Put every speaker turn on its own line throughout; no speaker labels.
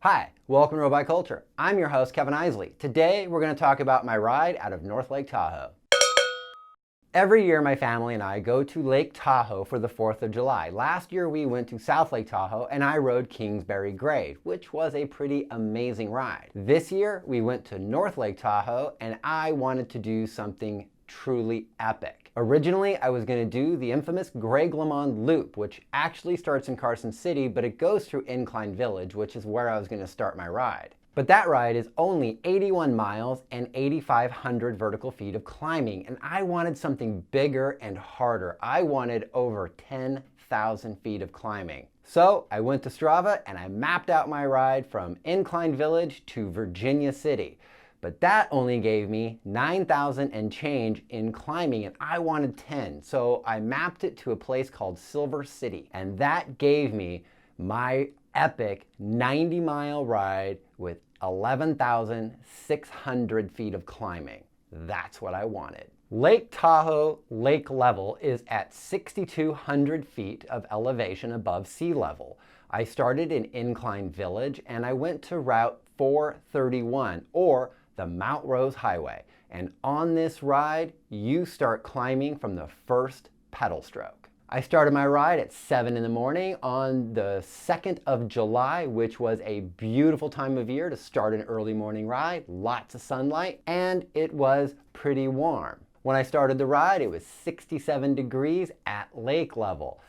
Hi, welcome to Road Bike Culture. I'm your host, Kevin Isley. Today, we're going to talk about my ride out of North Lake Tahoe. Every year, my family and I go to Lake Tahoe for the 4th of July. Last year, we went to South Lake Tahoe and I rode Kingsbury Grade, which was a pretty amazing ride. This year, we went to North Lake Tahoe and I wanted to do something truly epic. Originally, I was going to do the infamous Greg LeMond Loop, which actually starts in Carson City, but it goes through Incline Village, which is where I was going to start my ride. But that ride is only 81 miles and 8,500 vertical feet of climbing, and I wanted something bigger and harder. I wanted over 10,000 feet of climbing. So I went to Strava and I mapped out my ride from Incline Village to Virginia City. But that only gave me 9,000 and change in climbing, and I wanted 10. So I mapped it to a place called Silver City, and that gave me my epic 90-mile ride with 11,600 feet of climbing. That's what I wanted. Lake Tahoe lake level is at 6,200 feet of elevation above sea level. I started in Incline Village and I went to Route 431, or the Mount Rose Highway. And on this ride, you start climbing from the first pedal stroke. I started my ride at 7 in the morning on the 2nd of July, which was a beautiful time of year to start an early morning ride, lots of sunlight, and it was pretty warm. When I started the ride, it was 67 degrees at lake level.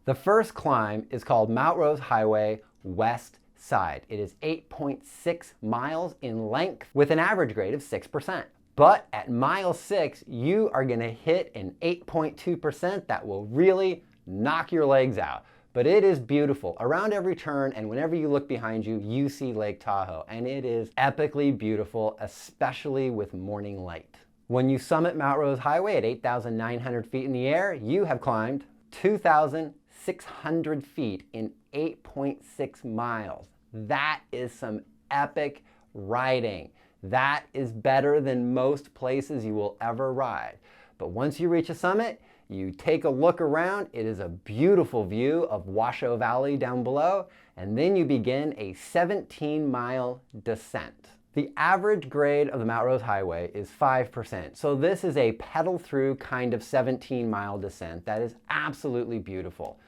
The first climb is called Mount Rose Highway West Side. It is 8.6 miles in length with an average grade of 6%. But at mile 6, you are going to hit an 8.2% that will really knock your legs out. But it is beautiful. Around every turn and whenever you look behind you, you see Lake Tahoe. And it is epically beautiful, especially with morning light. When you summit Mount Rose Highway at 8,900 feet in the air, you have climbed 2,600 feet in 8.6 miles. That is some epic riding. That is better than most places you will ever ride. But once you reach a summit, you take a look around. It is a beautiful view of Washoe Valley down below, and then you begin a 17-mile descent. The average grade of the Mount Rose Highway is 5%, so this is a pedal-through kind of 17-mile descent that is absolutely beautiful.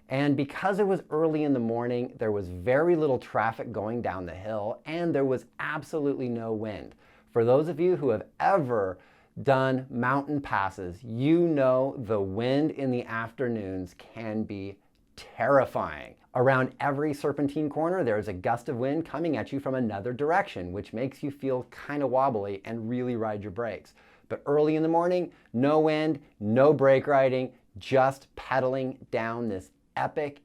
And because it was early in the morning, there was very little traffic going down the hill, and there was absolutely no wind. For those of you who have ever done mountain passes, you know the wind in the afternoons can be terrifying. Around every serpentine corner, there is a gust of wind coming at you from another direction, which makes you feel kind of wobbly and really ride your brakes. But early in the morning, no wind, no brake riding, just pedaling down this epic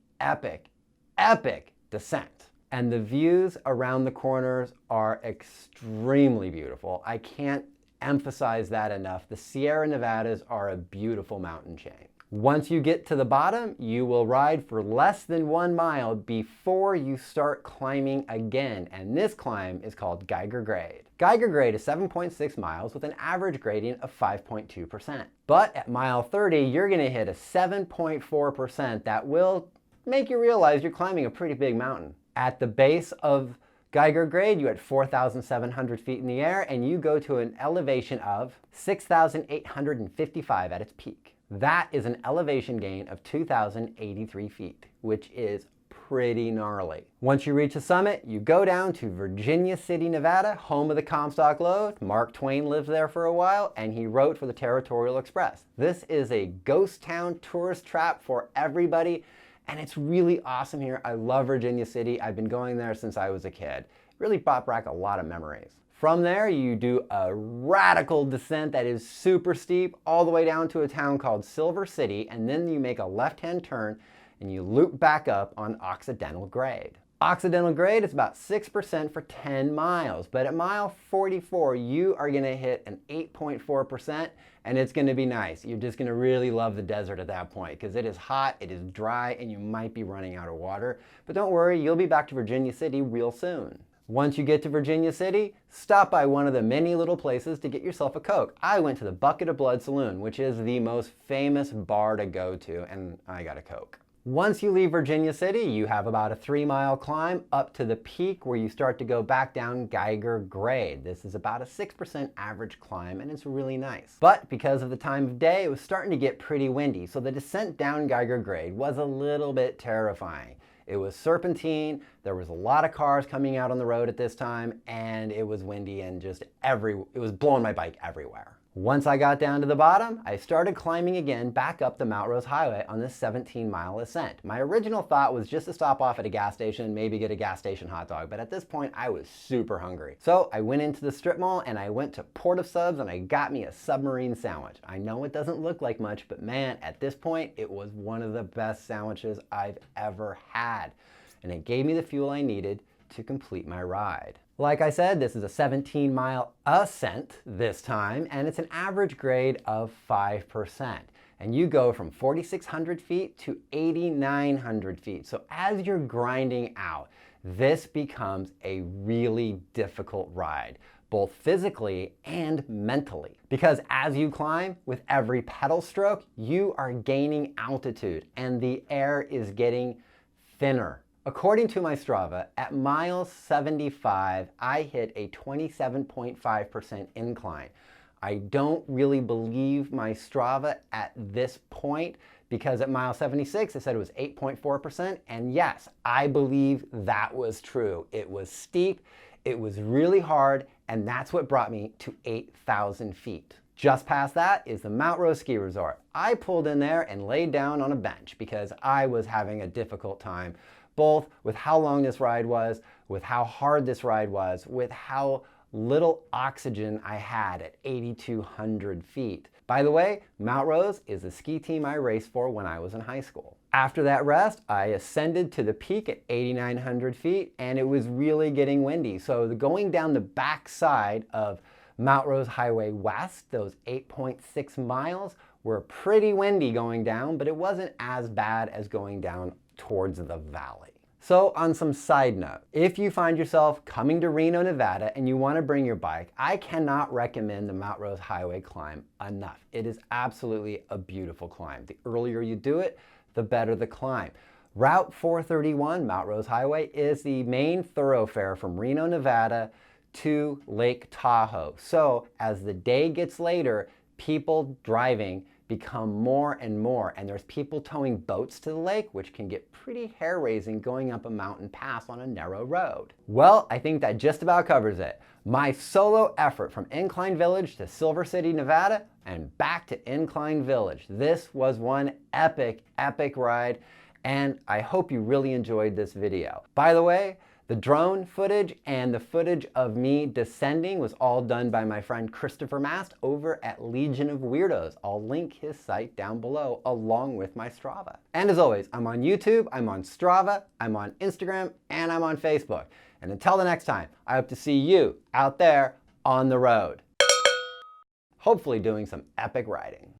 descent. And the views around the corners are extremely beautiful. I can't emphasize that enough. The Sierra Nevadas are a beautiful mountain chain. Once you get to the bottom, you will ride for less than 1 mile before you start climbing again. And this climb is called Geiger Grade. Geiger Grade is 7.6 miles with an average gradient of 5.2%. But at mile 30, you're going to hit a 7.4% that will make you realize you're climbing a pretty big mountain. At the base of Geiger Grade, you at 4,700 feet in the air, and you go to an elevation of 6,855 at its peak. That is an elevation gain of 2,083 feet, which is pretty gnarly. Once you reach the summit, you go down to Virginia City, Nevada, home of the Comstock Lode. Mark Twain lived there for a while, and he wrote for the Territorial Express. This is a ghost town tourist trap for everybody, and it's really awesome here. I love Virginia City. I've been going there since I was a kid. It really brought back a lot of memories. From there, you do a radical descent that is super steep all the way down to a town called Silver City, and then you make a left-hand turn and you loop back up on Occidental Grade. Occidental Grade is about 6% for 10 miles, but at mile 44, you are going to hit an 8.4%, and it's going to be nice. You're just going to really love the desert at that point because it is hot, it is dry, and you might be running out of water. But don't worry, you'll be back to Virginia City real soon. Once you get to Virginia City, stop by one of the many little places to get yourself a Coke. I went to the Bucket of Blood Saloon, which is the most famous bar to go to, and I got a Coke. Once you leave Virginia City, you have about a 3-mile climb up to the peak where you start to go back down Geiger grade. This is about a 6% average climb and it's really nice. But because of the time of day, it was starting to get pretty windy, so the descent down Geiger grade was a little bit terrifying. It was serpentine, there was a lot of cars coming out on the road at this time, and it was windy and it was blowing my bike everywhere. Once I got down to the bottom, I started climbing again back up the Mount Rose Highway on this 17-mile ascent. My original thought was just to stop off at a gas station and maybe get a gas station hot dog, but at this point I was super hungry. So I went into the strip mall and I went to Port of Subs and I got me a submarine sandwich. I know it doesn't look like much, but man, at this point it was one of the best sandwiches I've ever had. And it gave me the fuel I needed to complete my ride. Like I said, this is a 17-mile ascent this time, and it's an average grade of 5%. And you go from 4,600 feet to 8,900 feet. So as you're grinding out, this becomes a really difficult ride, both physically and mentally. Because as you climb, with every pedal stroke, you are gaining altitude and the air is getting thinner. According to my Strava, at mile 75, I hit a 27.5% incline. I don't really believe my Strava at this point because at mile 76, it said it was 8.4%. And yes, I believe that was true. It was steep, it was really hard, and that's what brought me to 8,000 feet. Just past that is the Mount Rose Ski Resort. I pulled in there and laid down on a bench because I was having a difficult time, both with how long this ride was, with how hard this ride was, with how little oxygen I had at 8,200 feet. By the way, Mount Rose is the ski team I raced for when I was in high school. After that rest, I ascended to the peak at 8,900 feet and it was really getting windy. So going down the back side of Mount Rose Highway West, those 8.6 miles, were pretty windy going down, but it wasn't as bad as going down towards the valley. So on some side note, if you find yourself coming to Reno, Nevada and you want to bring your bike, I cannot recommend the Mount Rose Highway climb enough. It is absolutely a beautiful climb. The earlier you do it, the better the climb. Route 431, Mount Rose Highway, is the main thoroughfare from Reno, Nevada to Lake Tahoe. So as the day gets later, people driving become more and more, and there's people towing boats to the lake, which can get pretty hair-raising going up a mountain pass on a narrow road. Well, I think that just about covers it. My solo effort from Incline Village to Silver City, Nevada, and back to Incline Village. This was one epic, epic ride, and I hope you really enjoyed this video. By the way, the drone footage and the footage of me descending was all done by my friend Christopher Mast over at Legion of Weirdos. I'll link his site down below along with my Strava. And as always, I'm on YouTube, I'm on Strava, I'm on Instagram, and I'm on Facebook. And until the next time, I hope to see you out there on the road. Hopefully doing some epic riding.